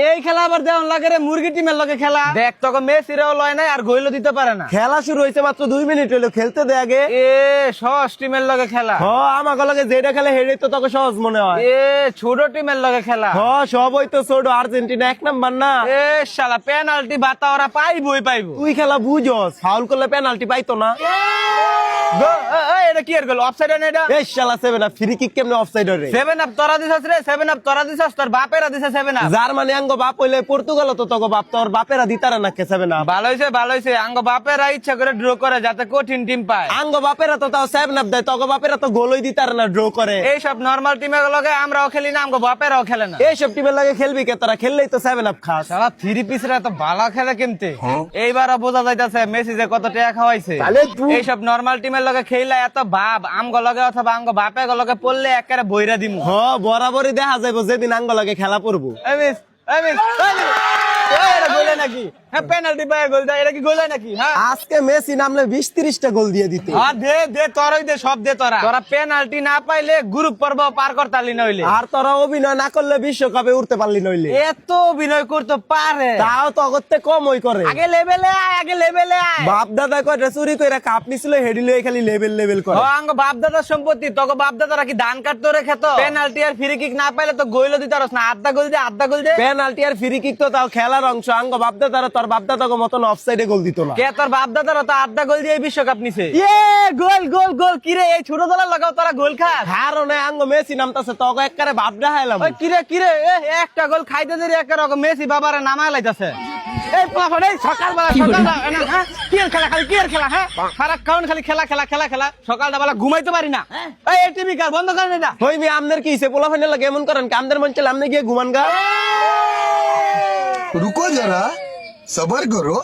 এই খেলা আবার দেওয়ান লাগে রে, মুরগি টিমের লগে খেলা দেখ, তোকে মেসিরাও লয় নাই আর গোলও দিতে পারে না। খেলা শুরু হয়েছে মাত্র 2 মিনিট হলো, খেলতে দে আগে। এ সহজ টিমের লগে খেলা। আমাকে লগে যেটা খেলে হেডে তো তোকে সহজ মনে হয়। এ ছোট টিমের লগে খেলা। সবই তো ছোট, আর্জেন্টিনা 1 নাম্বার না। এ শালা পেনাল্টি বাতা ওরা পাইবই পাইবো। তুই খেলা বুঝস, ফাউল করলে পেনাল্টি পাইতো না। এটা কি এর গোল? অফসাইড না এটা? এই শালা 7 আপ ফ্রি কিক কেমনে অফসাইড রে? 7 আপ তোরা দিছস রে, 7 আপ তোরা দিছস, তোর বাপেরা দিছে 7 আপ। জার্মানি আঙ্গ বাপ হইলে পর্তুগাল তো তোকে বাপ, তোর বাপেরা দিতারে না কে 7 আপ। ভালো হইছে আঙ্গ বাপেরা ইচ্ছা করে ড্র করে যাতে কঠিন টিম পায়। আঙ্গ বাপেরা তো তাও 7 আপ দেয়, তোকে বাপেরা তো গোলই দিতারে না, ড্র করে। এই সব নরমাল টিমের লগে আমরাও খেলি না, আঙ্গ বাপেরাও খেলে না। এই সব টিমের লাগে খেলবি কে তোরা? খেললেই তো 7 আপ খাস। শালা থ্রি পিসরা তো ভালো খেলে কেমতে। এইবারও বোঝা যাইতাছে মেসি যে কত টাকা খাওয়াইছে। এই সব নরমাল টিমের লগে খেললে এত ভাব আমগ লগে অথবা আঙ্গ বাপে লগে পড়লে একেবারে বইরা দিমু। বরাবরই দেখা যাইব যেদিন আঙ্গ লাগে খেলা পড়বো। এটা গোল নাকি? হ্যাঁ পেনাল্টি পায় গোল দেয়, এটা কি গোল নাকি? হ্যাঁ আজকে মেসি নামলে 20-30টা গোল দিয়ে দিতে। দে তোরই দে, সব দে তোরা। তোরা পেনাল্টি না পাইলে গ্রুপ পর্ব পার করতালি নইলে। আর তোরা অভিনয় না করলে বিশ্বকাপে উঠতে পারলি নইলে। এত অভিনয় করতে পারে, তাও তো অগত্যে কমই করে। আগে লেভেলে আয়। বাপ দাদা কয়টা চুরি কইরা কাপ নিছিল, হেডিলে খালি লেভেল করে। আঙ্গ বাপ দাদার সম্পত্তি, তোকে বাপ দাদারা কি ধান কাটতো রে খেত? পেনাল্টি আর ফ্রি কিক না পাইলে তো গোলও দিতে পারস না। আধা গোল দে। পেনাল্টি আর ফ্রি কিক তো তাও খেলার অংশ। আঙ্গ বাপ দাদারা তোর বাপ দাদাকে মতন অফসাইডে গোল দিত না। কে তোর বাপ দাদারা তো আধা গোল দিয়ে বিশ্বকাপ নিছে। গোল কিরে, এই ছোট দলের লাগাও তোরা গোল খাস? কারণে আঙ্গ মেসি নামতাছে, তোকে একবারে বাপ দেখাইলাম। কিরে একটা গোল খাইতে দেরি একের মেসি বাবারে নামায় লাইতাছে। এই প্লাফন এই সকালবেলা কি এর খেলা হ্যাঁ? সারাক্ষণ খালি খেলা। সকালটা বেলা ঘুমাইতে পারি না। এই টিভি কার বন্ধ করেন এটা। হইবি আমনের কি হইছে? পোলা ফাইনাল লাগে এমন করেন কি আমদের মন চাইলে আমনে গিয়ে ঘুমান গা। रुको जरा सबर करो